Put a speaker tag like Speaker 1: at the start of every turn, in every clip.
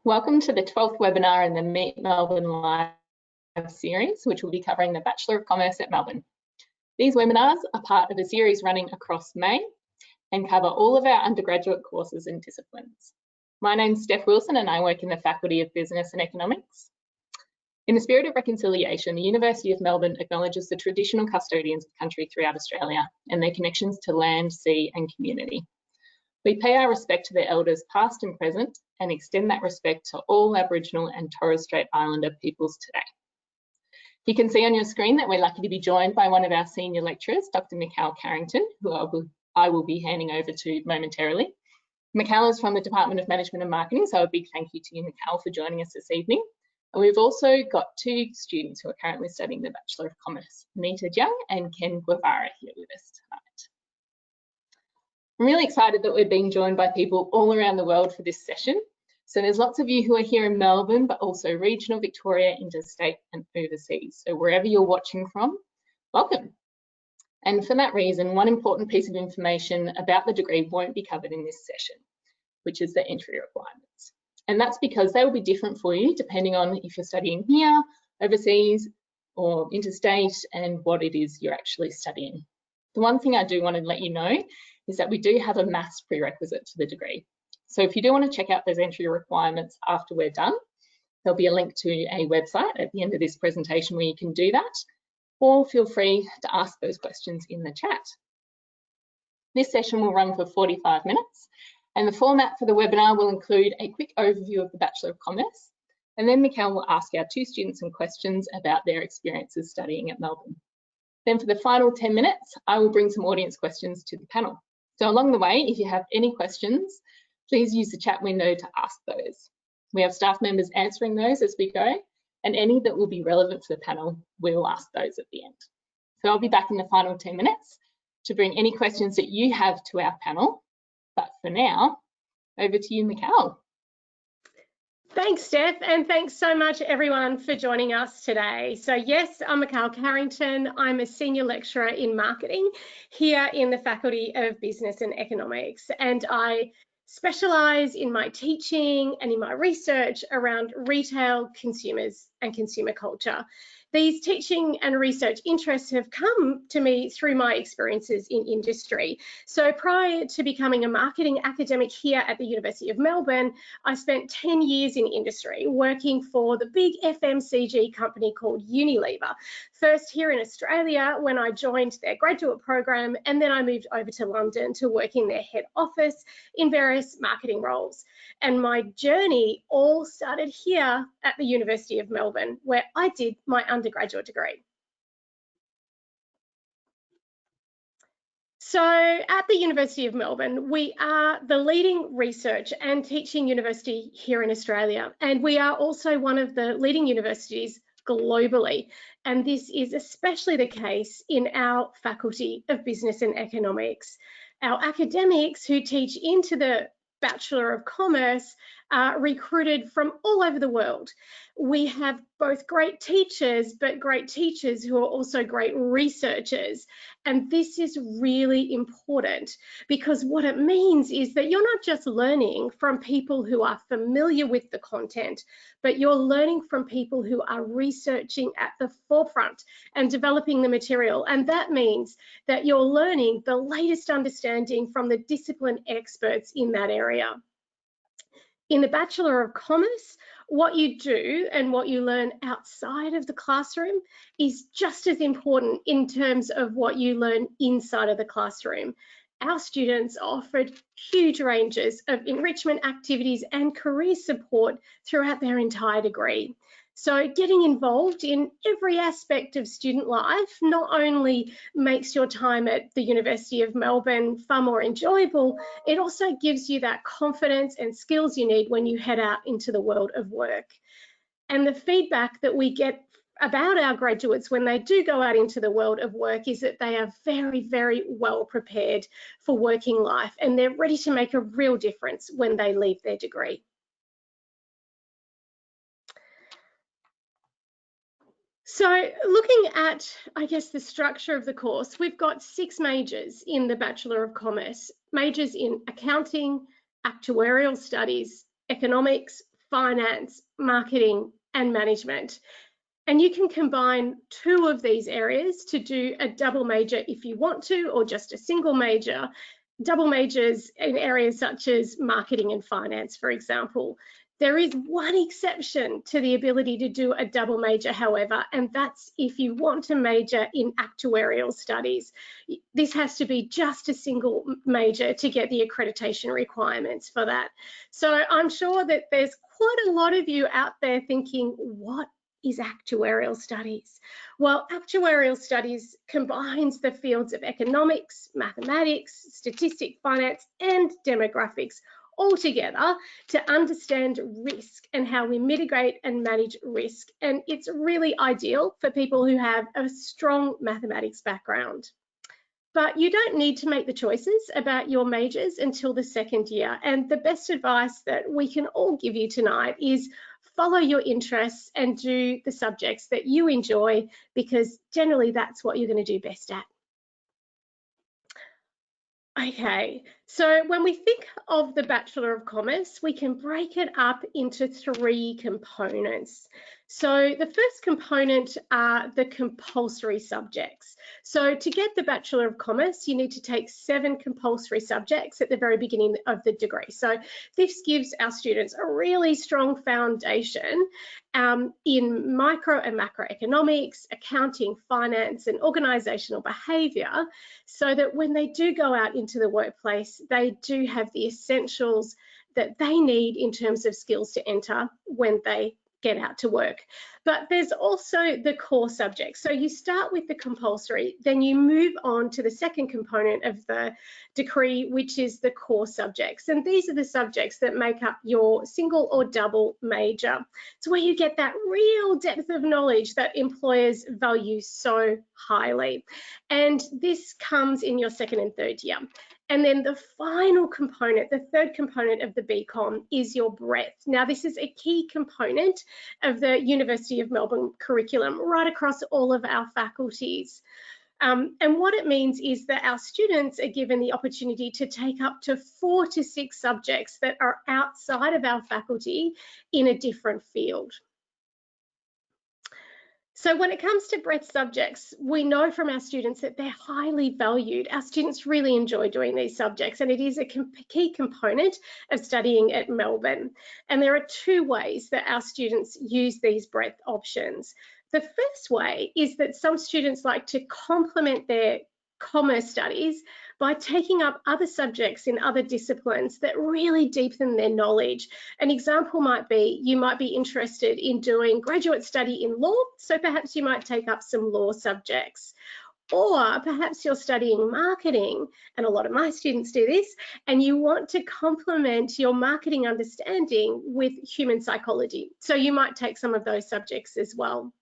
Speaker 1: Welcome to the 12th webinar in the Meet Melbourne Live series, which will be covering the Bachelor of Commerce at Melbourne. These webinars are part of a series running across May and cover all of our undergraduate courses and disciplines. My name's Steph Wilson and I work in the Faculty of Business and Economics. In the spirit of reconciliation, the University of Melbourne acknowledges the traditional custodians of country throughout Australia and their connections to land, sea and community. We pay our respect to their elders past and present and extend that respect to all Aboriginal and Torres Strait Islander peoples today. You can see on your screen that we're lucky to be joined by one of our senior lecturers, Dr. Mikhail Carrington, who I will be handing over to momentarily. Mikhail is from the Department of Management and Marketing, so a big thank you to you, Mikhail, for joining us this evening. And we've also got two students who are currently studying the Bachelor of Commerce, Anita Jiang and Ken Guevara, here with us tonight. I'm really excited that we're being joined by people all around the world for this session. So there's lots of you who are here in Melbourne, but also regional Victoria, interstate and overseas. So wherever you're watching from, welcome. And for that reason, one important piece of information about the degree won't be covered in this session, which is the entry requirements. And that's because they will be different for you depending on if you're studying here, overseas or interstate and what it is you're actually studying. The one thing I do want to let you know is that we do have a maths prerequisite to the degree. So if you do want to check out those entry requirements after we're done, there'll be a link to a website at the end of this presentation where you can do that, or feel free to ask those questions in the chat. This session will run for 45 minutes, and the format for the webinar will include a quick overview of the Bachelor of Commerce, and then Mikhail will ask our two students some questions about their experiences studying at Melbourne. Then for the final 10 minutes, I will bring some audience questions to the panel. So along the way, if you have any questions, please use the chat window to ask those. We have staff members answering those as we go, and any that will be relevant to the panel, we will ask those at the end. So I'll be back in the final 10 minutes to bring any questions that you have to our panel. But for now, over to you, Mikhail.
Speaker 2: Thanks, Steph, and thanks so much everyone for joining us today. So yes, I'm Mikhail Carrington. I'm a senior lecturer in marketing here in the Faculty of Business and Economics, and I specialise in my teaching and in my research around retail, consumers and consumer culture. These teaching and research interests have come to me through my experiences in industry. So prior to becoming a marketing academic here at the University of Melbourne, I spent 10 years in industry working for the big FMCG company called Unilever. First here in Australia when I joined their graduate program, and then I moved over to London to work in their head office in various marketing roles. And my journey all started here at the University of Melbourne, where I did my undergraduate degree. So at the University of Melbourne, we are the leading research and teaching university here in Australia, and we are also one of the leading universities globally. And this is especially the case in our Faculty of Business and Economics. Our academics who teach into the Bachelor of Commerce are recruited from all over the world. We have both great teachers, but great teachers who are also great researchers. And this is really important because what it means is that you're not just learning from people who are familiar with the content, but you're learning from people who are researching at the forefront and developing the material. And that means that you're learning the latest understanding from the discipline experts in that area. In the Bachelor of Commerce, what you do and what you learn outside of the classroom is just as important in terms of what you learn inside of the classroom. Our students are offered huge ranges of enrichment activities and career support throughout their entire degree. So getting involved in every aspect of student life not only makes your time at the University of Melbourne far more enjoyable, it also gives you that confidence and skills you need when you head out into the world of work. And the feedback that we get about our graduates when they do go out into the world of work is that they are very, very well prepared for working life, and they're ready to make a real difference when they leave their degree. So looking at, I guess, the structure of the course, we've got 6 majors in the Bachelor of Commerce. Majors in accounting, actuarial studies, economics, finance, marketing, and management. And you can combine 2 of these areas to do a double major if you want to, or just a single major. Double majors in areas such as marketing and finance, for example. There is one exception to the ability to do a double major, however, and that's if you want to major in actuarial studies. This has to be just a single major to get the accreditation requirements for that. So I'm sure that there's quite a lot of you out there thinking, what is actuarial studies? Well, actuarial studies combines the fields of economics, mathematics, statistics, finance, and demographics all together to understand risk and how we mitigate and manage risk. And it's really ideal for people who have a strong mathematics background. But you don't need to make the choices about your majors until the 2nd year. And the best advice that we can all give you tonight is follow your interests and do the subjects that you enjoy, because generally that's what you're going to do best at. Okay, so when we think of the Bachelor of Commerce, we can break it up into 3 components. So the first component are the compulsory subjects. So to get the Bachelor of Commerce, you need to take 7 compulsory subjects at the very beginning of the degree. So this gives our students a really strong foundation in micro and macroeconomics, accounting, finance, and organisational behaviour, so that when they do go out into the workplace, they do have the essentials that they need in terms of skills to enter when they get out to work. But there's also the core subjects. So you start with the compulsory, then you move on to the second component of the degree, which is the core subjects. And these are the subjects that make up your single or double major. It's where you get that real depth of knowledge that employers value so highly. And this comes in your 2nd and 3rd year. And then the final component, the 3rd component of the BCom, is your breadth. Now, this is a key component of the University of Melbourne curriculum right across all of our faculties. And what it means is that our students are given the opportunity to take up to 4 to 6 subjects that are outside of our faculty in a different field. So when it comes to breadth subjects, we know from our students that they're highly valued. Our students really enjoy doing these subjects, and it is a key component of studying at Melbourne. And there are 2 ways that our students use these breadth options. The first way is that some students like to complement their commerce studies by taking up other subjects in other disciplines that really deepen their knowledge. An example might be, you might be interested in doing graduate study in law, so perhaps you might take up some law subjects. Or perhaps you're studying marketing, and a lot of my students do this, and you want to complement your marketing understanding with human psychology. So you might take some of those subjects as well.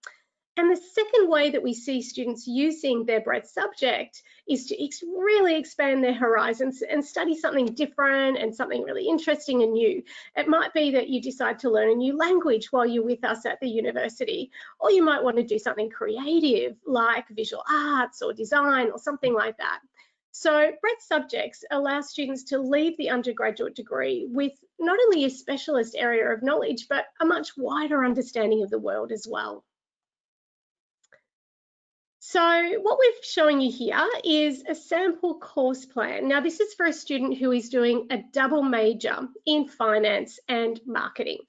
Speaker 2: And the second way that we see students using their breadth subject is to really expand their horizons and study something different and something really interesting and new. It might be that you decide to learn a new language while you're with us at the university, or you might want to do something creative like visual arts or design or something like that. So breadth subjects allow students to leave the undergraduate degree with not only a specialist area of knowledge, but a much wider understanding of the world as well. So what we're showing you here is a sample course plan. Now, this is for a student who is doing a double major in finance and marketing.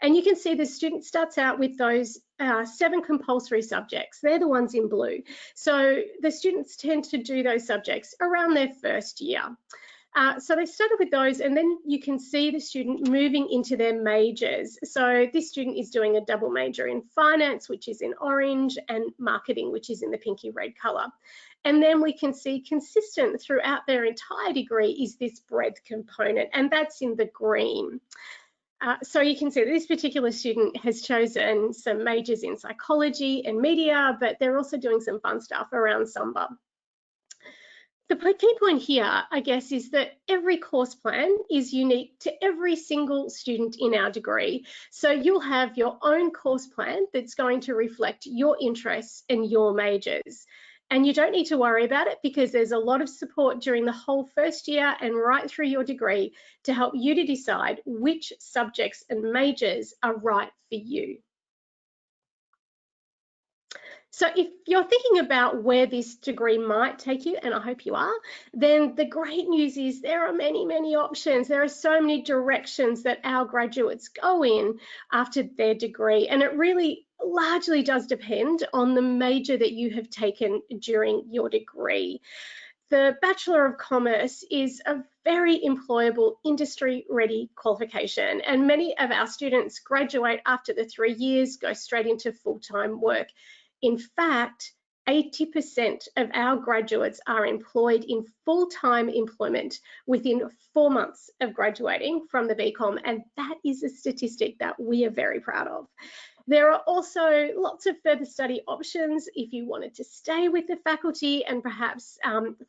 Speaker 2: And you can see the student starts out with those 7 compulsory subjects. They're the ones in blue. So the students tend to do those subjects around their 1st year. So they started with those, and then you can see the student moving into their majors. So this student is doing a double major in finance, which is in orange, and marketing, which is in the pinky red colour. And then we can see consistent throughout their entire degree is this breadth component, and that's in the green. So you can see that this particular student has chosen some majors in psychology and media, but they're also doing some fun stuff around Samba. The key point here, I guess, is that every course plan is unique to every single student in our degree. So you'll have your own course plan that's going to reflect your interests and your majors. And you don't need to worry about it because there's a lot of support during the whole first year and right through your degree to help you to decide which subjects and majors are right for you. So if you're thinking about where this degree might take you, and I hope you are, then the great news is there are many, many options. There are so many directions that our graduates go in after their degree, and it really largely does depend on the major that you have taken during your degree. The Bachelor of Commerce is a very employable, industry-ready qualification, and many of our students graduate after the 3 years, go straight into full-time work. In fact, 80% of our graduates are employed in full-time employment within 4 months of graduating from the BCom, and that is a statistic that we are very proud of. There are also lots of further study options if you wanted to stay with the faculty and perhaps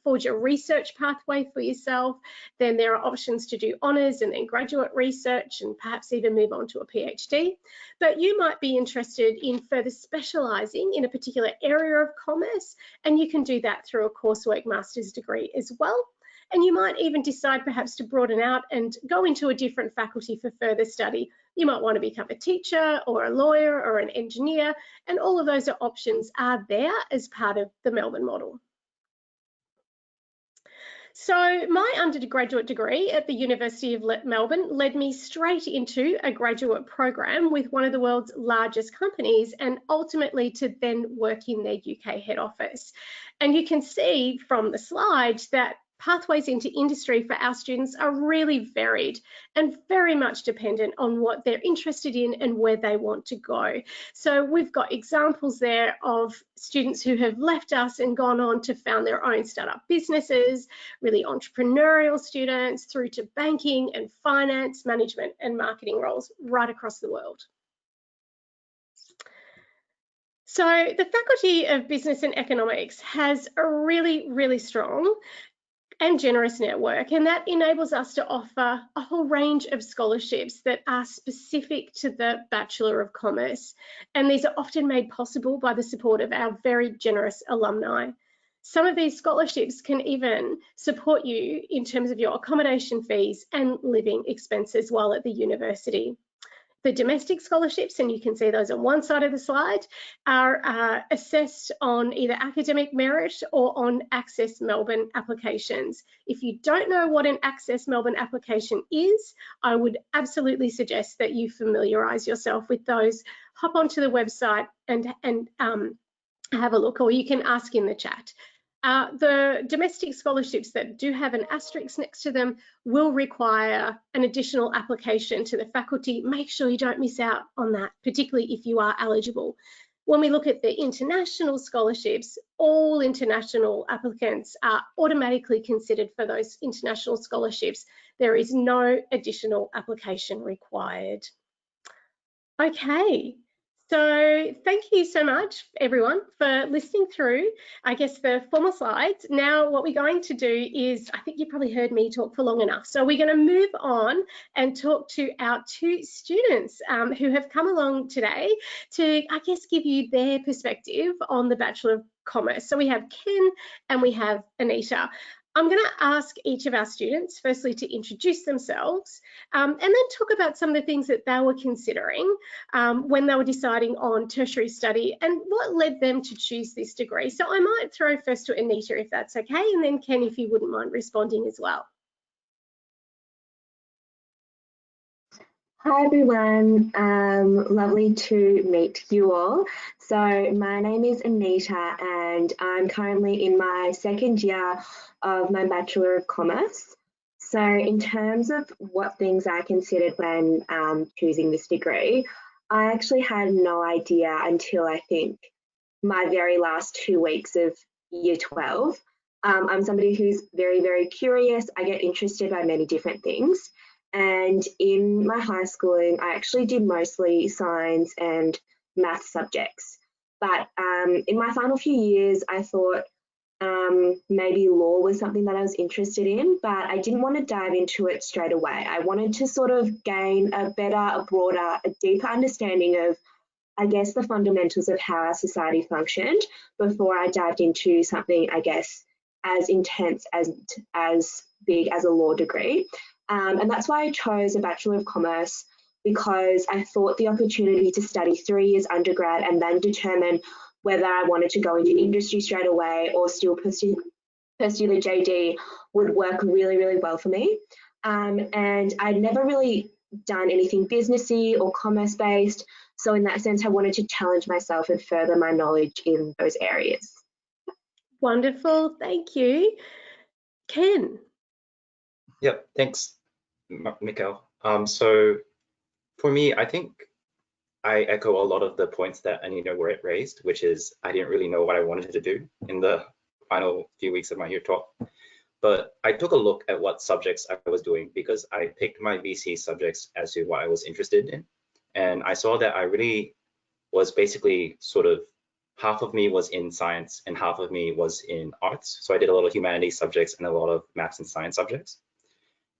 Speaker 2: forge a research pathway for yourself. Then there are options to do honours and then graduate research and perhaps even move on to a PhD. But you might be interested in further specialising in a particular area of commerce, and you can do that through a coursework master's degree as well. And you might even decide perhaps to broaden out and go into a different faculty for further study. You might want to become a teacher or a lawyer or an engineer, and all of those options are there as part of the Melbourne model. So my undergraduate degree at the University of Melbourne led me straight into a graduate program with one of the world's largest companies, and ultimately to then work in their UK head office. And you can see from the slide that pathways into industry for our students are really varied and very much dependent on what they're interested in and where they want to go. So we've got examples there of students who have left us and gone on to found their own startup businesses, really entrepreneurial students, through to banking and finance, management and marketing roles right across the world. So the Faculty of Business and Economics has a really, really strong and generous network, and that enables us to offer a whole range of scholarships that are specific to the Bachelor of Commerce, and these are often made possible by the support of our very generous alumni. Some of these scholarships can even support you in terms of your accommodation fees and living expenses while at the university. The domestic scholarships, and you can see those on one side of the slide, are assessed on either academic merit or on Access Melbourne applications. If you don't know what an Access Melbourne application is, I would absolutely suggest that you familiarise yourself with those. Hop onto the website and have a look, or you can ask in the chat. The domestic scholarships that do have an asterisk next to them will require an additional application to the faculty. Make sure you don't miss out on that, particularly if you are eligible. When we look at the international scholarships, all international applicants are automatically considered for those international scholarships. There is no additional application required. Okay. So thank you so much, everyone, for listening through, I guess, the formal slides. Now, what we're going to do is, I think you probably heard me talk for long enough. So we're going to move on and talk to our two students who have come along today to, I guess, give you their perspective on the Bachelor of Commerce. So we have Ken and we have Anita. I'm going to ask each of our students, firstly, to introduce themselves and then talk about some of the things that they were considering when they were deciding on tertiary study and what led them to choose this degree. So I might throw first to Anita, if that's okay, and then Ken, if you wouldn't mind responding as well.
Speaker 3: Hi everyone, lovely to meet you all. So my name is Anita and I'm currently in my second year of my Bachelor of Commerce. So in terms of what things I considered when choosing this degree, I actually had no idea until I think my very last 2 weeks of year 12. I'm somebody who's very, very curious. I get interested by many different things. And in my high schooling, I actually did mostly science and math subjects. But in my final few years, I thought maybe law was something that I was interested in, but I didn't want to dive into it straight away. I wanted to sort of gain a better, a broader, a deeper understanding of I guess, the fundamentals of how our society functioned before I dived into something, I guess, as intense, as big as a law degree. And that's why I chose a Bachelor of Commerce, because I thought the opportunity to study 3 years undergrad and then determine whether I wanted to go into industry straight away or still pursue the JD would work really, really well for me. And I'd never really done anything businessy or commerce based. So in that sense, I wanted to challenge myself and further my knowledge in those areas.
Speaker 2: Wonderful, thank you. Ken.
Speaker 4: Yep, thanks, Mikkel. So for me, I think I echo a lot of the points that Anita raised, which is I didn't really know what I wanted to do in the final few weeks of my year 12. But I took a look at what subjects I was doing because I picked my VC subjects as to what I was interested in. And I saw that I really was basically sort of half of me was in science and half of me was in arts. So I did a lot of humanities subjects and a lot of maths and science subjects.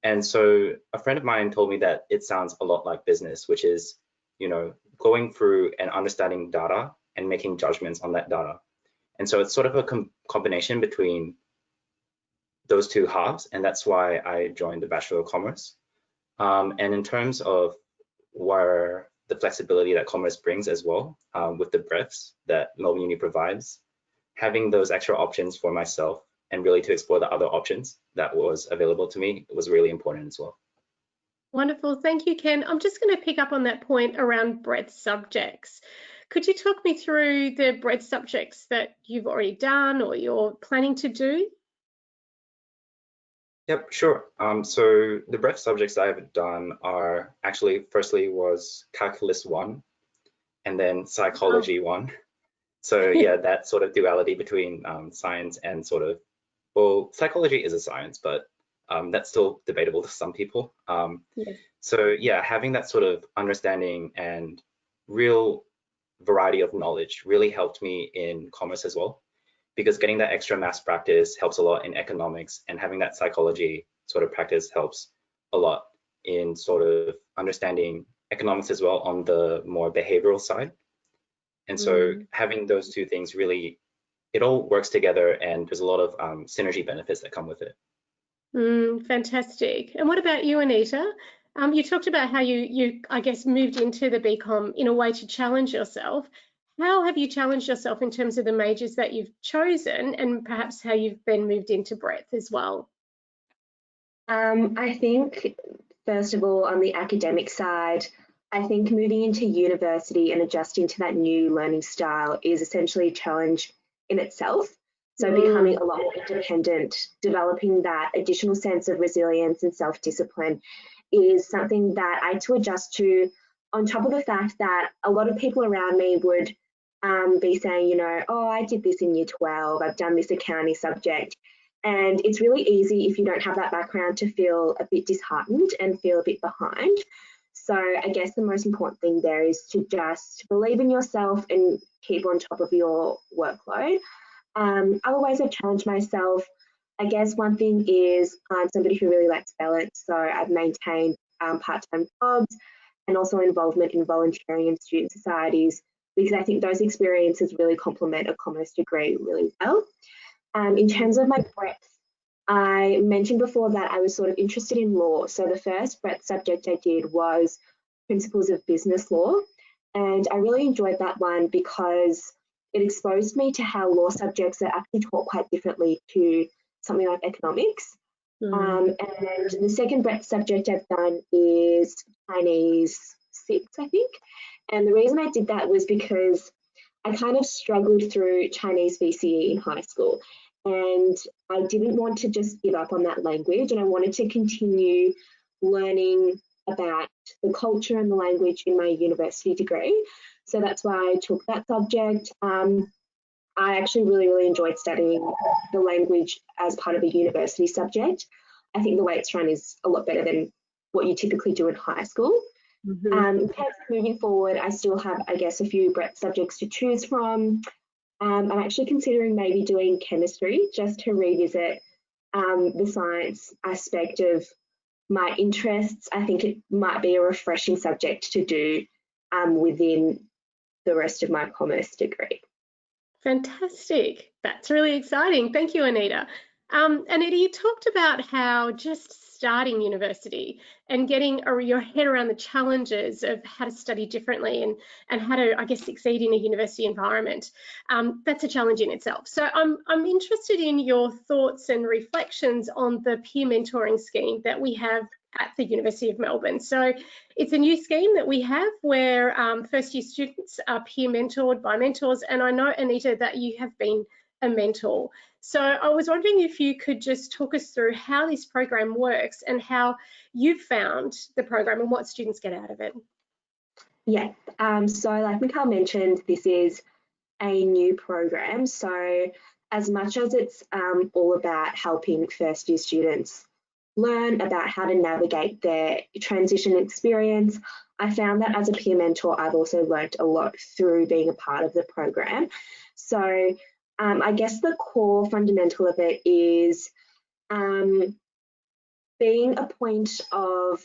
Speaker 4: And so a friend of mine told me that it sounds a lot like business, which is, you know, going through and understanding data and making judgments on that data. And so it's sort of a combination between those two halves, and that's why I joined the Bachelor of Commerce. And in terms of where the flexibility that commerce brings as well, with the breadths that Melbourne Uni provides, having those extra options for myself and really to explore the other options that was available to me was really important as well.
Speaker 2: Wonderful, thank you, Ken. I'm just going to pick up on that point around breadth subjects. Could you talk me through the breadth subjects that you've already done or you're planning to do?
Speaker 4: Yep, sure. So the breadth subjects I've done are actually, firstly was Calculus 1 and then Psychology 1. So yeah, that sort of duality between science and sort of, well, psychology is a science, but that's still debatable to some people.
Speaker 2: Yeah.
Speaker 4: So yeah, having that sort of understanding and real variety of knowledge really helped me in commerce as well, because getting that extra maths practice helps a lot in economics, and having that psychology sort of practice helps a lot in sort of understanding economics as well on the more behavioral side. And so having those two things really, it all works together, and there's a lot of synergy benefits that come with it.
Speaker 2: Fantastic. And what about you, Anita? You talked about how you I guess moved into the BCom in a way to challenge yourself. How have you challenged yourself in terms of the majors that you've chosen, and perhaps how you've then moved into breadth as well?
Speaker 3: I think, first of all, on the academic side, I think moving into university and adjusting to that new learning style is essentially a challenge in itself. So becoming a lot more independent, developing that additional sense of resilience and self-discipline is something that I had to adjust to, on top of the fact that a lot of people around me would be saying, you know, oh, I did this in year 12, I've done this accounting subject. And it's really easy if you don't have that background to feel a bit disheartened and feel a bit behind. So I guess the most important thing there is to just believe in yourself and keep on top of your workload. Other ways I've challenged myself, I guess one thing is I'm somebody who really likes balance. So I've maintained part-time jobs and also involvement in volunteering and student societies, because I think those experiences really complement a commerce degree really well. In terms of my breadth, I mentioned before that I was sort of interested in law. So the first breadth subject I did was Principles of Business Law. And I really enjoyed that one because it exposed me to how law subjects are actually taught quite differently to something like economics. And the second breadth subject I've done is Chinese 6, I think. And the reason I did that was because I kind of struggled through Chinese VCE in high school, and I didn't want to just give up on that language, and I wanted to continue learning about the culture and the language in my university degree. So that's why I took that subject. I actually really enjoyed studying the language as part of a university subject. I think the way it's run is a lot better than what you typically do in high school. Moving forward, I still have, I guess, a few breadth subjects to choose from. I'm actually considering maybe doing chemistry just to revisit the science aspect of my interests. I think it might be a refreshing subject to do within the rest of my commerce degree.
Speaker 2: Fantastic. That's really exciting. Thank you, Anita. Anita, you talked about how just starting university and getting your head around the challenges of how to study differently and how to, I guess, succeed in a university environment. That's a challenge in itself. So I'm interested in your thoughts and reflections on the peer mentoring scheme that we have at the University of Melbourne. So it's a new scheme that we have where first year students are peer mentored by mentors. And I know, Anita, that you have been a mentor. So I was wondering if you could just talk us through how this program works and how you've found the program and what students get out of it.
Speaker 3: Yeah, so like Mikhail mentioned, this is a new program. So as much as it's all about helping first year students learn about how to navigate their transition experience, I found that as a peer mentor, I've also learned a lot through being a part of the program. So I guess the core fundamental of it is being a point of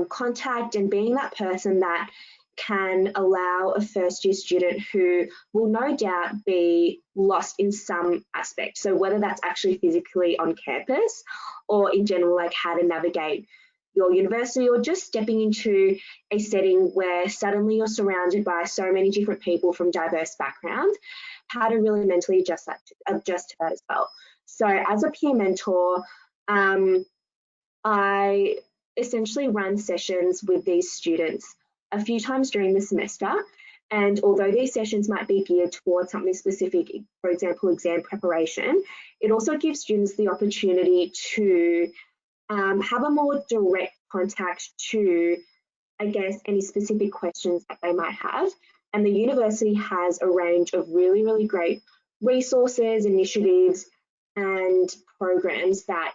Speaker 3: contact and being that person that can allow a first year student who will no doubt be lost in some aspect. So whether that's actually physically on campus or in general, like how to navigate your university or just stepping into a setting where suddenly you're surrounded by so many different people from diverse backgrounds, how to really mentally adjust to that as well. So as a peer mentor, I essentially run sessions with these students a few times during the semester. And although these sessions might be geared towards something specific, for example, exam preparation, it also gives students the opportunity to have a more direct contact to, I guess, any specific questions that they might have. And the university has a range of really, really great resources, initiatives, and programs that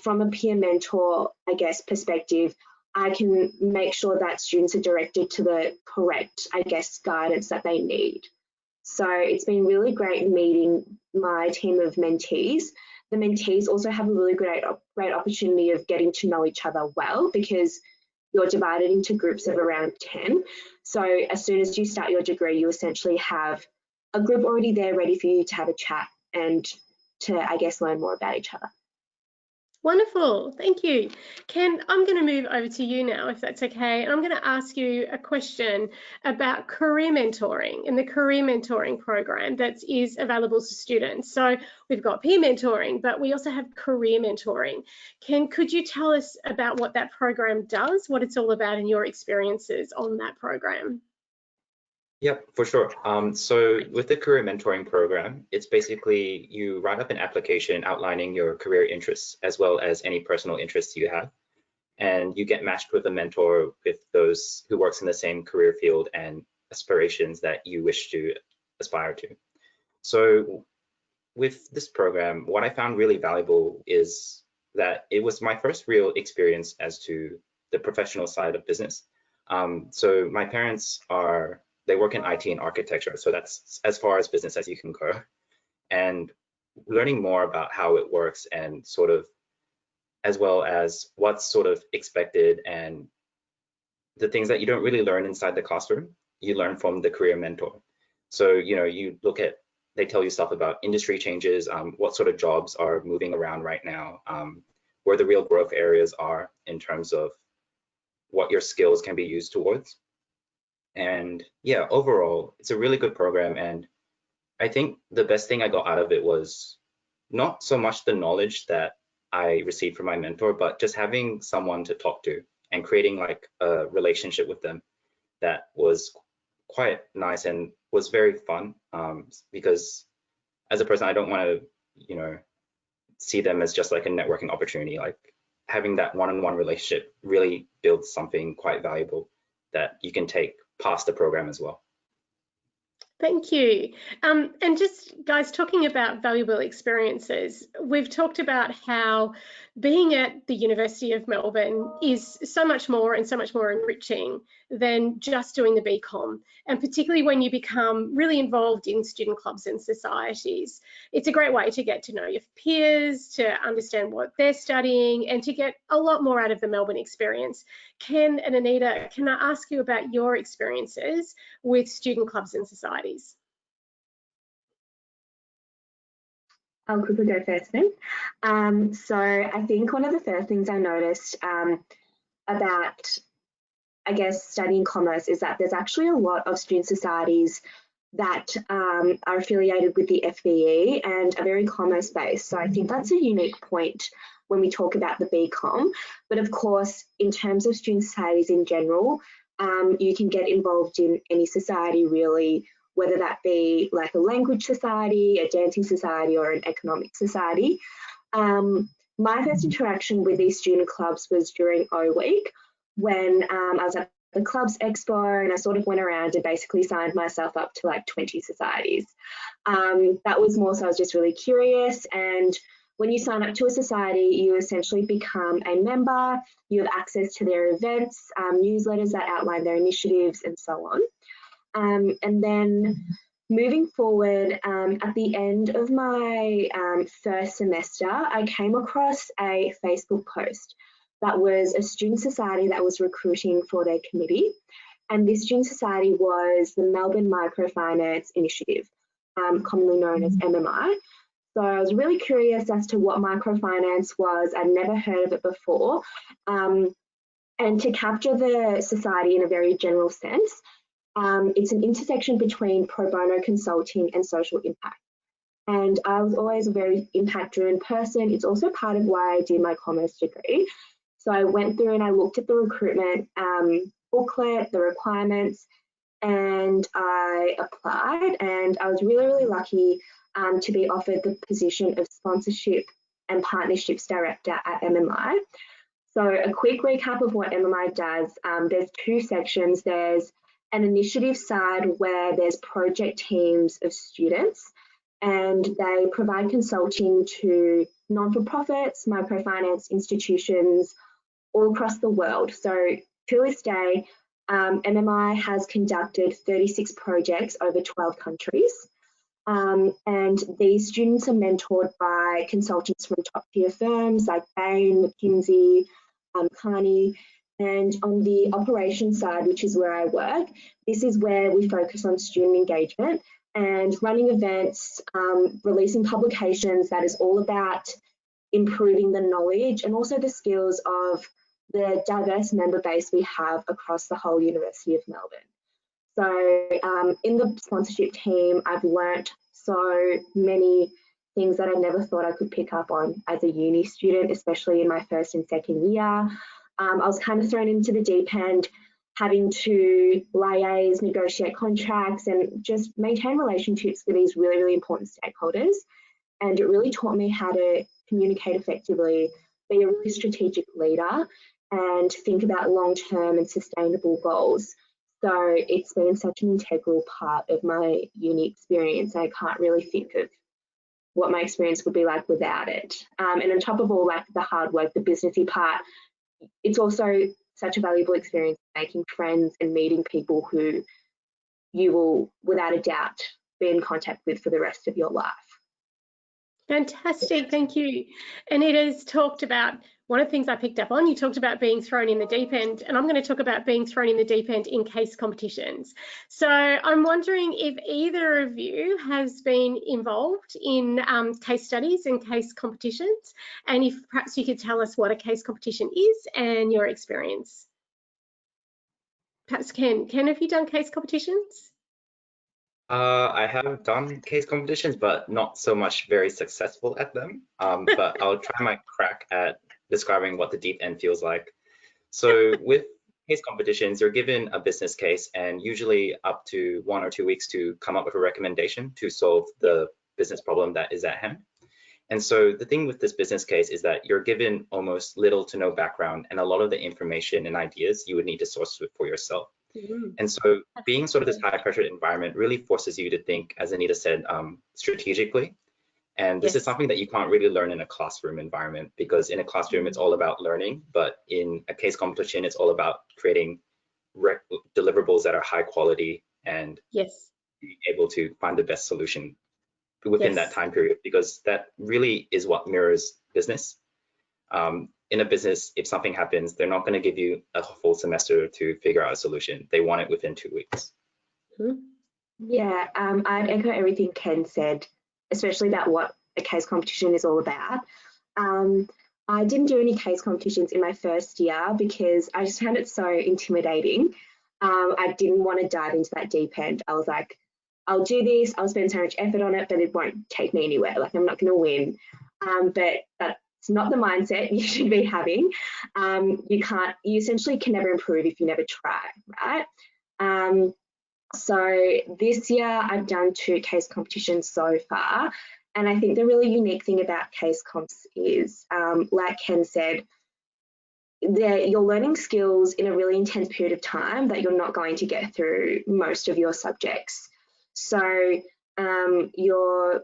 Speaker 3: from a peer mentor, I guess, perspective, I can make sure that students are directed to the correct, I guess, guidance that they need. So it's been really great meeting my team of mentees. The mentees also have a really great opportunity of getting to know each other well because you're divided into groups of around 10. So as soon as you start your degree, you essentially have a group already there ready for you to have a chat and to, I guess, learn more about each other.
Speaker 2: Wonderful, thank you. Ken, I'm going to move over to you now, if that's okay. And I'm going to ask you a question about career mentoring and the career mentoring program that is available to students. So we've got peer mentoring, but we also have career mentoring. Ken, could you tell us about what that program does, what it's all about and your experiences on that program?
Speaker 4: Yep, for sure. So with the career mentoring program, it's basically you write up an application outlining your career interests as well as any personal interests you have. And you get matched with a mentor with those who works in the same career field and aspirations that you wish to aspire to. So with this program, what I found really valuable is that it was my first real experience as to the professional side of business. So my parents they work in IT and architecture, so that's as far as business as you can go. And learning more about how it works and sort of, as well as what's sort of expected and the things that you don't really learn inside the classroom, you learn from the career mentor. So, you look at, they tell you stuff about industry changes, what sort of jobs are moving around right now, where the real growth areas are in terms of what your skills can be used towards. And yeah, overall, it's a really good program. And I think the best thing I got out of it was not so much the knowledge that I received from my mentor, but just having someone to talk to and creating like a relationship with them that was quite nice and was very fun, because as a person, I don't want to, see them as just like a networking opportunity. Like having that one-on-one relationship really builds something quite valuable that you can take past the program as well.
Speaker 2: Thank you. And just guys, talking about valuable experiences, we've talked about how being at the University of Melbourne is so much more and so much more enriching than just doing the BCom. And particularly when you become really involved in student clubs and societies, it's a great way to get to know your peers, to understand what they're studying, and to get a lot more out of the Melbourne experience. Ken and Anita, can I ask you about your experiences with student clubs and societies?
Speaker 3: I'll quickly go first then. So I think one of the first things I noticed about, I guess, studying commerce is that there's actually a lot of student societies that are affiliated with the FBE and are very commerce based. So I think that's a unique point when we talk about the BCom. But of course, in terms of student societies in general, you can get involved in any society really, whether that be like a language society, a dancing society, or an economic society. My first interaction with these student clubs was during O Week, when I was at the Clubs Expo, and I sort of went around and basically signed myself up to like 20 societies. That was more so I was just really curious, and when you sign up to a society, you essentially become a member, you have access to their events, newsletters that outline their initiatives, and so on. And then moving forward, at the end of my first semester, I came across a Facebook post that was a student society that was recruiting for their committee. And this student society was the Melbourne Microfinance Initiative, commonly known as MMI. So I was really curious as to what microfinance was. I'd never heard of it before. And to capture the society in a very general sense, it's an intersection between pro bono consulting and social impact. And I was always a very impact-driven person. It's also part of why I did my commerce degree. So I went through and I looked at the recruitment booklet, the requirements, and I applied, and I was really, really lucky to be offered the position of sponsorship and partnerships director at MMI. So a quick recap of what MMI does, there's two sections. There's an initiative side where there's project teams of students, and they provide consulting to non-for-profits, microfinance institutions all across the world. So to this day, MMI has conducted 36 projects over 12 countries. And these students are mentored by consultants from top tier firms like Bain, McKinsey, Carney. And on the operations side, which is where I work, this is where we focus on student engagement and running events, releasing publications that is all about improving the knowledge and also the skills of the diverse member base we have across the whole University of Melbourne. So in the sponsorship team, I've learnt so many things that I never thought I could pick up on as a uni student, especially in my first and second year. I was kind of thrown into the deep end, having to liaise, negotiate contracts, and just maintain relationships with these really, really important stakeholders. And it really taught me how to communicate effectively, be a really strategic leader, and think about long-term and sustainable goals. So it's been such an integral part of my uni experience. I can't really think of what my experience would be like without it. And on top of all like the hard work, the businessy part, it's also such a valuable experience making friends and meeting people who you will, without a doubt, be in contact with for the rest of your life.
Speaker 2: Fantastic, thank you. Anita's talked about, one of the things I picked up on, you talked about being thrown in the deep end, and I'm going to talk about being thrown in the deep end in case competitions. So I'm wondering if either of you has been involved in case studies and case competitions, and if perhaps you could tell us what a case competition is and your experience. Perhaps Ken, have you done case competitions?
Speaker 4: I have done case competitions, but not so much very successful at them. But I'll try my crack at describing what the deep end feels like. So with case competitions, you're given a business case and usually up to 1 or 2 weeks to come up with a recommendation to solve the business problem that is at hand. And so the thing with this business case is that you're given almost little to no background, and a lot of the information and ideas you would need to source for yourself. And so being sort of this high pressure environment really forces you to think, as Anita said, strategically. And this is something that you can't really learn in a classroom environment, because in a classroom, it's all about learning, but in a case competition, it's all about creating deliverables that are high quality and being able to find the best solution within that time period, because that really is what mirrors business. In a business, if something happens, they're not going to give you a full semester to figure out a solution. They want it within 2 weeks.
Speaker 3: Yeah, I'd echo everything Ken said, especially about what a case competition is all about. I didn't do any case competitions in my first year because I just found it so intimidating. I didn't want to dive into that deep end. I was like, I'll do this, I'll spend so much effort on it, but it won't take me anywhere. Like, I'm not going to win. But that's not the mindset you should be having. You essentially can never improve if you never try, right? So this year I've done 2 case competitions so far. And I think the really unique thing about case comps is, like Ken said, you're learning skills in a really intense period of time that you're not going to get through most of your subjects. So you're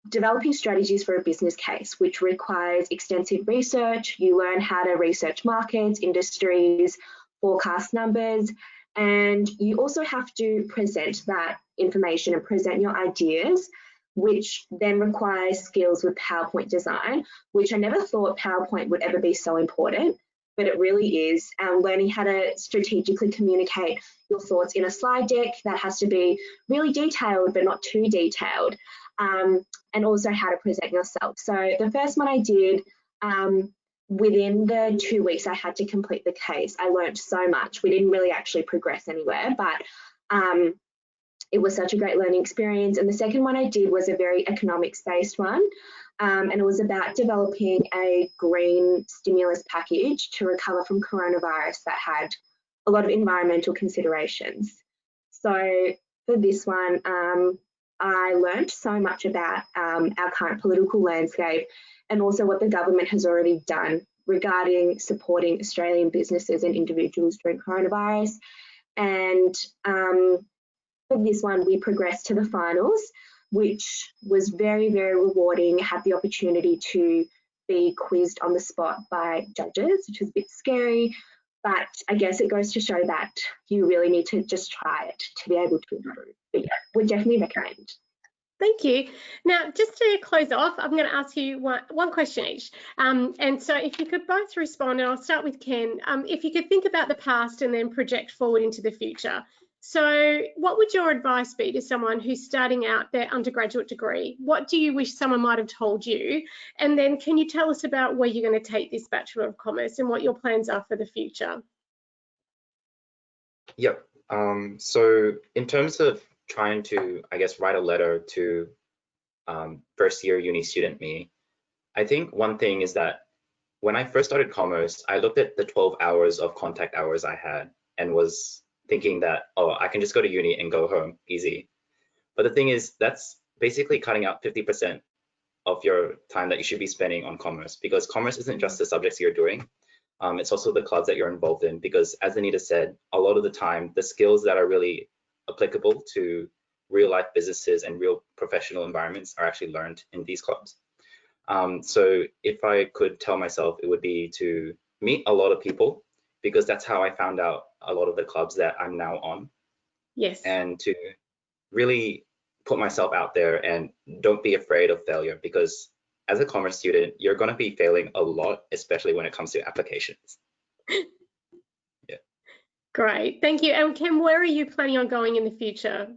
Speaker 3: developing strategies for a business case, which requires extensive research. You learn how to research markets, industries, forecast numbers, and you also have to present that information and present your ideas, which then requires skills with PowerPoint design, which I never thought PowerPoint would ever be so important, but it really is. Learning how to strategically communicate your thoughts in a slide deck that has to be really detailed, but not too detailed, and also how to present yourself. So the first one I did, within the 2 weeks I had to complete the case. I learned so much. We didn't really actually progress anywhere, but it was such a great learning experience. And the second one I did was a very economics-based one, and it was about developing a green stimulus package to recover from coronavirus that had a lot of environmental considerations. So for this one, I learned so much about our current political landscape and also what the government has already done regarding supporting Australian businesses and individuals during coronavirus. And for this one, we progressed to the finals, which was very, very rewarding. Had the opportunity to be quizzed on the spot by judges, which was a bit scary, but I guess it goes to show that you really need to just try it to be able to improve. But yeah, would definitely recommend.
Speaker 2: Thank you. Now, just to close off, I'm going to ask you one question each. And so if you could both respond, and I'll start with Ken, if you could think about the past and then project forward into the future. So what would your advice be to someone who's starting out their undergraduate degree? What do you wish someone might have told you? And then can you tell us about where you're going to take this Bachelor of Commerce and what your plans are for the future?
Speaker 4: Yep. So in terms of trying to, I guess, write a letter to first year uni student me, I think one thing is that when I first started commerce, I looked at the 12 hours of contact hours I had and was thinking that, oh, I can just go to uni and go home, easy. But the thing is, that's basically cutting out 50% of your time that you should be spending on commerce, because commerce isn't just the subjects you're doing. It's also the clubs that you're involved in, because as Anita said, a lot of the time, the skills that are really applicable to real life businesses and real professional environments are actually learned in these clubs. So if I could tell myself, it would be to meet a lot of people, because that's how I found out a lot of the clubs that I'm now on.
Speaker 2: Yes.
Speaker 4: And to really put myself out there and don't be afraid of failure, because as a commerce student, you're going to be failing a lot, especially when it comes to applications. Yeah.
Speaker 2: Great, thank you. And Ken, where are you planning on going in the future?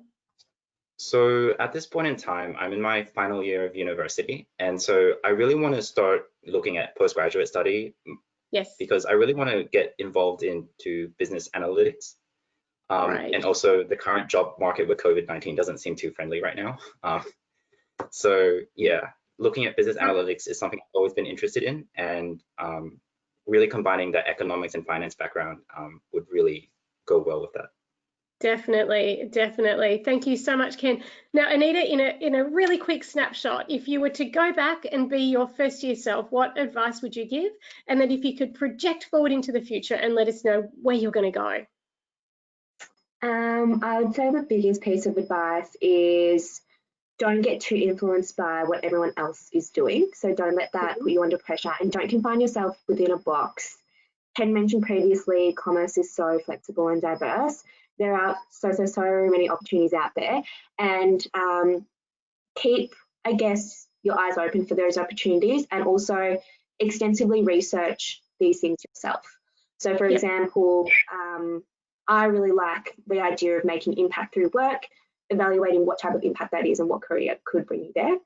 Speaker 4: So at this point in time, I'm in my final year of university. And so I really want to start looking at postgraduate study.
Speaker 2: Yes.
Speaker 4: Because I really want to get involved into business analytics.
Speaker 2: Right.
Speaker 4: And also the current job market with COVID-19 doesn't seem too friendly right now. So yeah, looking at business analytics is something I've always been interested in, and really combining the economics and finance background would really go well with that.
Speaker 2: Definitely, definitely. Thank you so much, Ken. Now, Anita, in a really quick snapshot, if you were to go back and be your first year self, what advice would you give? And then if you could project forward into the future and let us know where you're going to go.
Speaker 3: I would say the biggest piece of advice is don't get too influenced by what everyone else is doing. So don't let that put you under pressure, and don't confine yourself within a box. Ken mentioned previously, commerce is so flexible and diverse. There are so many opportunities out there, and keep, I guess, your eyes open for those opportunities, and also extensively research these things yourself. So for example, I really like the idea of making impact through work, evaluating what type of impact that is and what career could bring you there.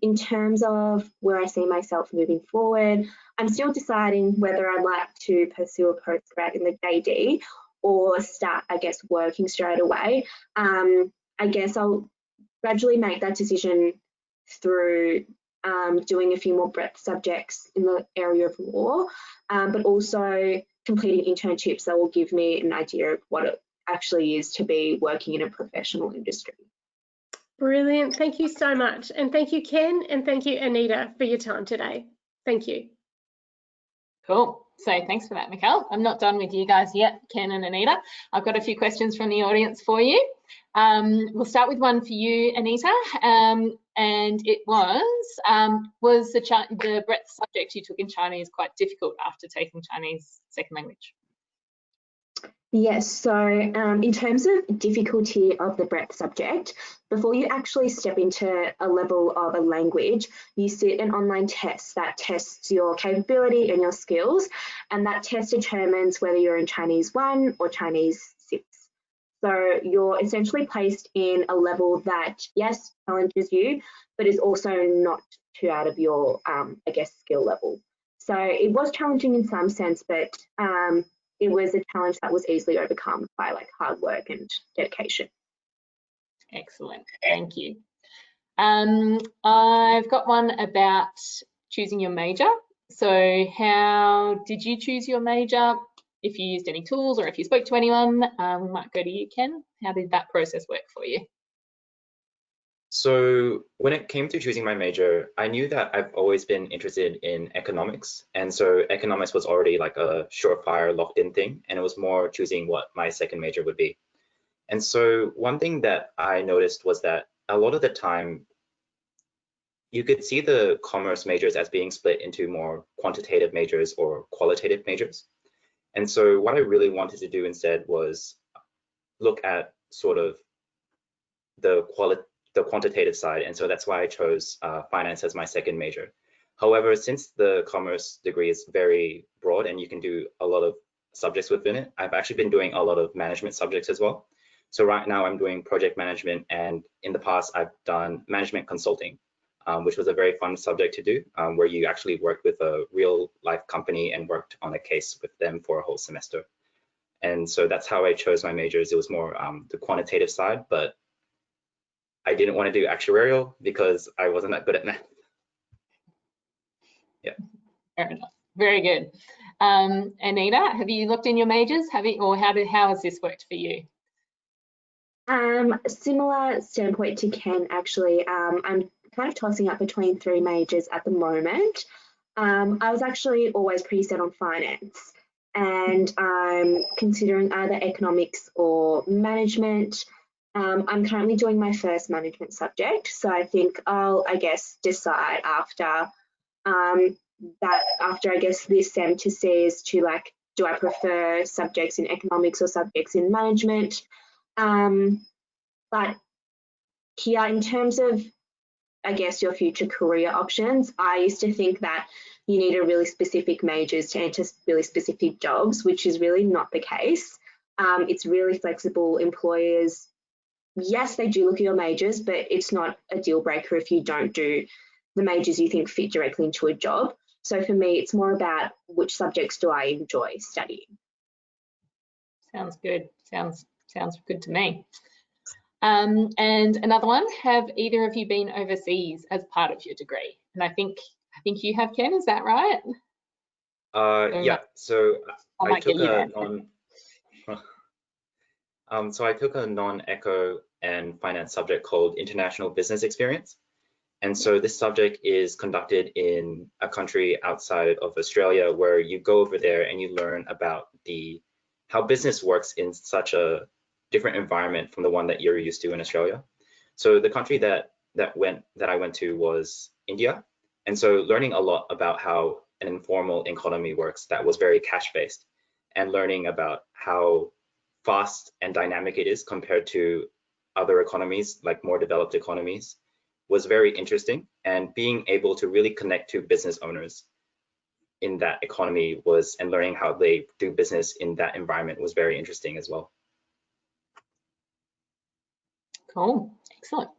Speaker 3: In terms of where I see myself moving forward, I'm still deciding whether I'd like to pursue a postgrad in the JD or start, I guess, working straight away. I guess I'll gradually make that decision through doing a few more breadth subjects in the area of law, but also completing internships that will give me an idea of what it actually is to be working in a professional industry.
Speaker 2: Brilliant. Thank you so much. And thank you, Ken, and thank you, Anita, for your time today. Thank you.
Speaker 1: Cool. So thanks for that, Mikkel. I'm not done with you guys yet, Ken and Anita. I've got a few questions from the audience for you. We'll start with one for you, Anita. And it was the breadth subject you took in Chinese quite difficult after taking Chinese second language?
Speaker 3: Yes, so in terms of difficulty of the breadth subject, before you actually step into a level of a language, you sit an online test that tests your capability and your skills, and that test determines whether you're in Chinese 1 or Chinese 6. So you're essentially placed in a level that, yes, challenges you, but is also not too out of your, I guess, skill level. So it was challenging in some sense, but it was a challenge that was easily overcome by like hard work and dedication.
Speaker 1: Excellent, thank you. I've got one about choosing your major. So how did you choose your major? If you used any tools or if you spoke to anyone, we might go to you, Ken. How did that process work for you?
Speaker 4: So when it came to choosing my major, I knew that I've always been interested in economics. And so economics was already like a surefire locked in thing. And it was more choosing what my second major would be. And so one thing that I noticed was that a lot of the time, you could see the commerce majors as being split into more quantitative majors or qualitative majors. And so what I really wanted to do instead was look at sort of the quantitative side, and so that's why I chose finance as my second major. However, since the commerce degree is very broad and you can do a lot of subjects within it, I've actually been doing a lot of management subjects as well. So right now I'm doing project management, and in the past I've done management consulting, which was a very fun subject to do, where you actually worked with a real life company and worked on a case with them for a whole semester. And so that's how I chose my majors. It was more the quantitative side, but I didn't want to do actuarial because I wasn't that good at math. Yeah.
Speaker 1: Fair enough. Very good. Anita, have you looked in your majors? How has this worked for you?
Speaker 3: Similar standpoint to Ken, actually. I'm kind of tossing up between 3 majors at the moment. I was actually always pretty set on finance, and I'm considering either economics or management. I'm currently doing my first management subject, so I think I'll, I guess, decide after I guess this sem to see as to like, do I prefer subjects in economics or subjects in management? But here, in terms of, I guess, your future career options, I used to think that you need a really specific majors to enter really specific jobs, which is really not the case. It's really flexible. Employers, yes, they do look at your majors, but it's not a deal breaker if you don't do the majors you think fit directly into a job. So for me, it's more about which subjects do I enjoy studying.
Speaker 1: Sounds good. Sounds good to me. And another one, have either of you been overseas as part of your degree? And I think you have, Ken, is that right?
Speaker 4: Yeah, so I took a non-eco and finance subject called International Business Experience. And so this subject is conducted in a country outside of Australia, where you go over there and you learn about how business works in such a different environment from the one that you're used to in Australia. So the country that I went to was India, and so learning a lot about how an informal economy works that was very cash based, and learning about how fast and dynamic it is compared to other economies, like more developed economies, was very interesting. And being able to really connect to business owners in that economy and learning how they do business in that environment was very interesting as well.
Speaker 1: Cool, excellent.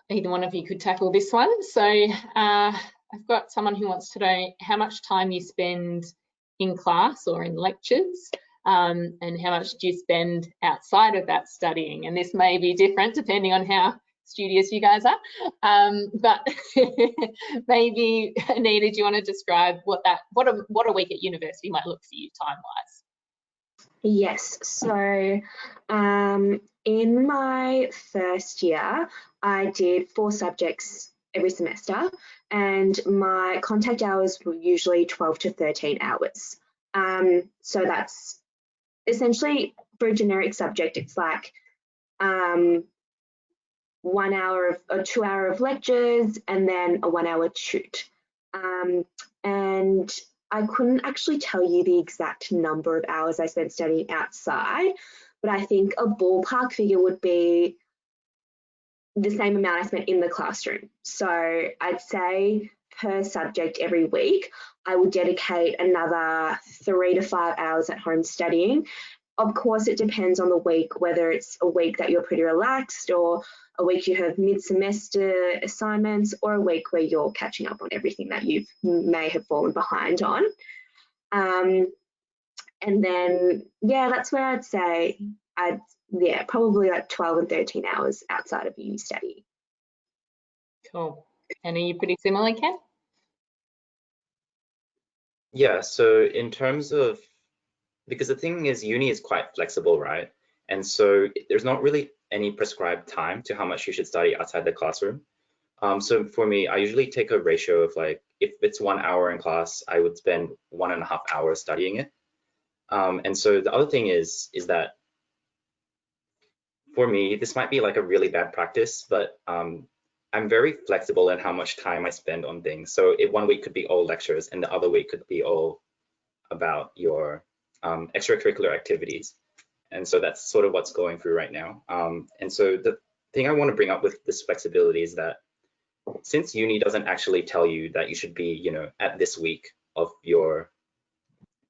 Speaker 1: Either one of you could tackle this one. So I've got someone who wants to know how much time you spend in class or in lectures, and how much do you spend outside of that studying? And this may be different depending on how studious you guys are, but maybe Anita, do you want to describe what a week at university might look for you time-wise?
Speaker 3: Yes, so in my first year, I did 4 subjects every semester, and my contact hours were usually 12 to 13 hours. So that's essentially, for a generic subject, it's like 1 hour or 2 hour of lectures and then a 1 hour tute. And I couldn't actually tell you the exact number of hours I spent studying outside, but I think a ballpark figure would be the same amount I spent in the classroom. So I'd say per subject every week, I would dedicate another 3 to 5 hours at home studying. Of course, it depends on the week, whether it's a week that you're pretty relaxed or a week you have mid-semester assignments, or a week where you're catching up on everything that you may have fallen behind on. And then, yeah, that's where I'd say probably like 12 and 13 hours outside of uni study.
Speaker 1: Cool. And are you pretty similar, Ken?
Speaker 4: Yeah, so in terms of, because the thing is, uni is quite flexible, right? And so there's not really any prescribed time to how much you should study outside the classroom. So for me, I usually take a ratio of, like, if it's 1 hour in class, I would spend 1.5 hours studying it. And so the other thing is that for me, this might be like a really bad practice, but I'm very flexible in how much time I spend on things. So one week could be all lectures, and the other week could be all about your extracurricular activities. And so that's sort of what's going through right now. And so the thing I want to bring up with this flexibility is that since uni doesn't actually tell you that you should be, at this week of your,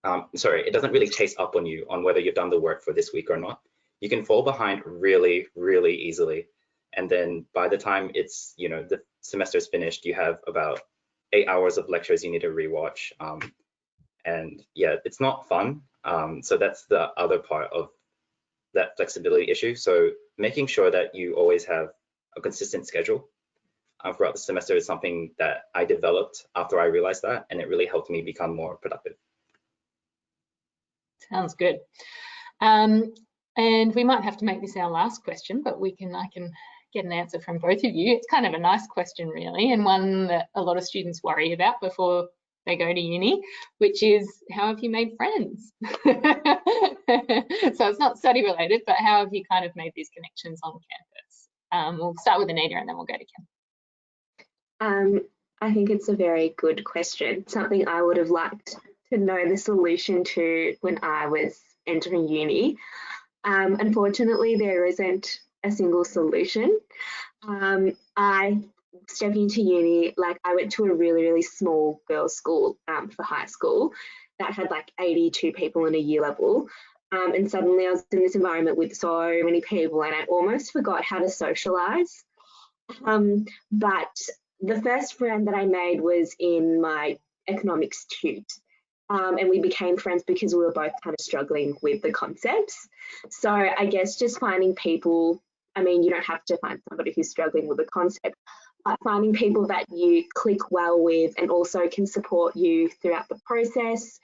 Speaker 4: it doesn't really chase up on you on whether you've done the work for this week or not. You can fall behind really, really easily. And then by the time it's, the semester's finished, you have about 8 hours of lectures you need to rewatch. And yeah, it's not fun. So that's the other part of that flexibility issue. So making sure that you always have a consistent schedule throughout the semester is something that I developed after I realized that, and it really helped me become more productive.
Speaker 1: Sounds good. And we might have to make this our last question, but I can get an answer from both of you. It's kind of a nice question, really, and one that a lot of students worry about before they go to uni, which is, how have you made friends? So it's not study related, but how have you kind of made these connections on campus? We'll start with Anita and then we'll go to Kim.
Speaker 3: I think it's a very good question, something I would have liked to know the solution to when I was entering uni. Unfortunately, there isn't a single solution. I stepping into uni, like, I went to a really, really small girls' school for high school that had like 82 people in a year level. And suddenly I was in this environment with so many people, and I almost forgot how to socialize. But the first friend that I made was in my economics tute. And we became friends because we were both kind of struggling with the concepts. So I guess just finding people, I mean, you don't have to find somebody who's struggling with the concept, but finding people that you click well with and also can support you throughout the process.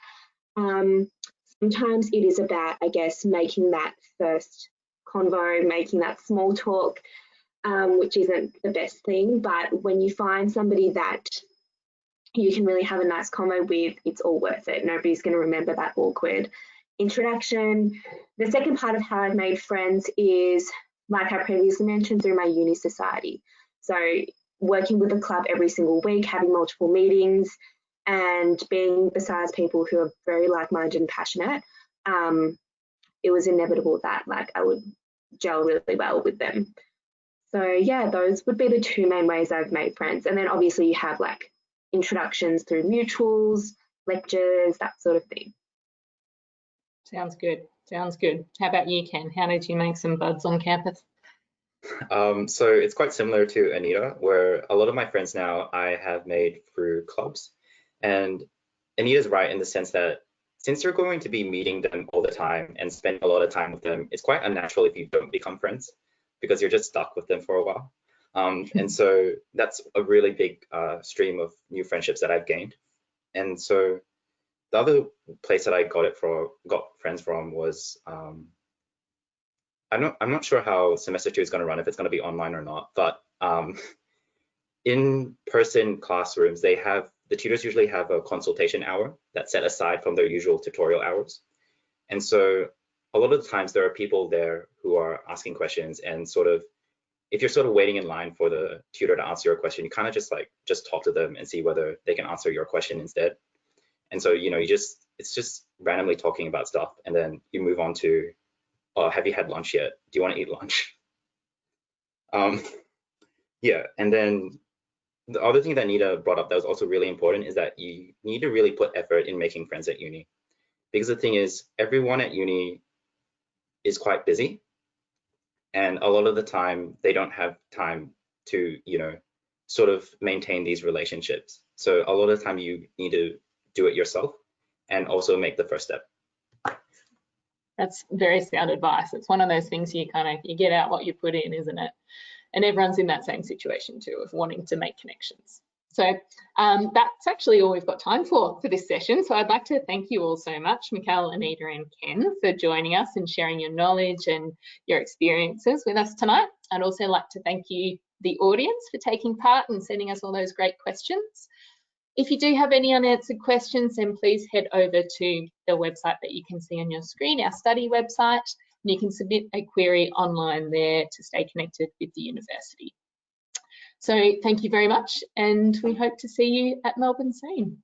Speaker 3: Sometimes it is about, I guess, making that first convo, making that small talk, which isn't the best thing. But when you find somebody that you can really have a nice convo with, it's all worth it. Nobody's going to remember that awkward introduction. The second part of how I've made friends is, like I previously mentioned, through my uni society. So working with the club every single week, having multiple meetings, and being beside people who are very like-minded and passionate, it was inevitable that like I would gel really well with them. So yeah, those would be the two main ways I've made friends. And then obviously you have like introductions through mutuals, lectures, that sort of thing.
Speaker 1: Sounds good. Sounds good. How about you, Ken? How did you make some buds on campus?
Speaker 4: So it's quite similar to Anita, where a lot of my friends now I have made through clubs. And Anita's right in the sense that since you're going to be meeting them all the time and spending a lot of time with them, it's quite unnatural if you don't become friends because you're just stuck with them for a while. And so that's a really big stream of new friendships that I've gained. And so the other place that I got friends from was I'm not sure how semester 2 is going to run, if it's going to be online or not, but in-person classrooms, the tutors usually have a consultation hour that's set aside from their usual tutorial hours. And so a lot of the times there are people there who are asking questions, and sort of, if you're sort of waiting in line for the tutor to answer your question, you kind of just talk to them and see whether they can answer your question instead. And so, you know, it's just randomly talking about stuff, and then you move on to, oh, have you had lunch yet? Do you want to eat lunch? Yeah, and then the other thing that Nita brought up that was also really important is that you need to really put effort in making friends at uni. Because the thing is, everyone at uni is quite busy, and a lot of the time they don't have time to, you know, sort of maintain these relationships. So a lot of the time you need to do it yourself and also make the first step.
Speaker 1: That's very sound advice. It's one of those things you get out what you put in, isn't it? And everyone's in that same situation too, of wanting to make connections. So that's actually all we've got time for this session. So I'd like to thank you all so much, Mikkel, Anita and Ken, for joining us and sharing your knowledge and your experiences with us tonight. I'd also like to thank you, the audience, for taking part and sending us all those great questions. If you do have any unanswered questions, then please head over to the website that you can see on your screen, our study website, and you can submit a query online there to stay connected with the university. So thank you very much, and we hope to see you at Melbourne soon.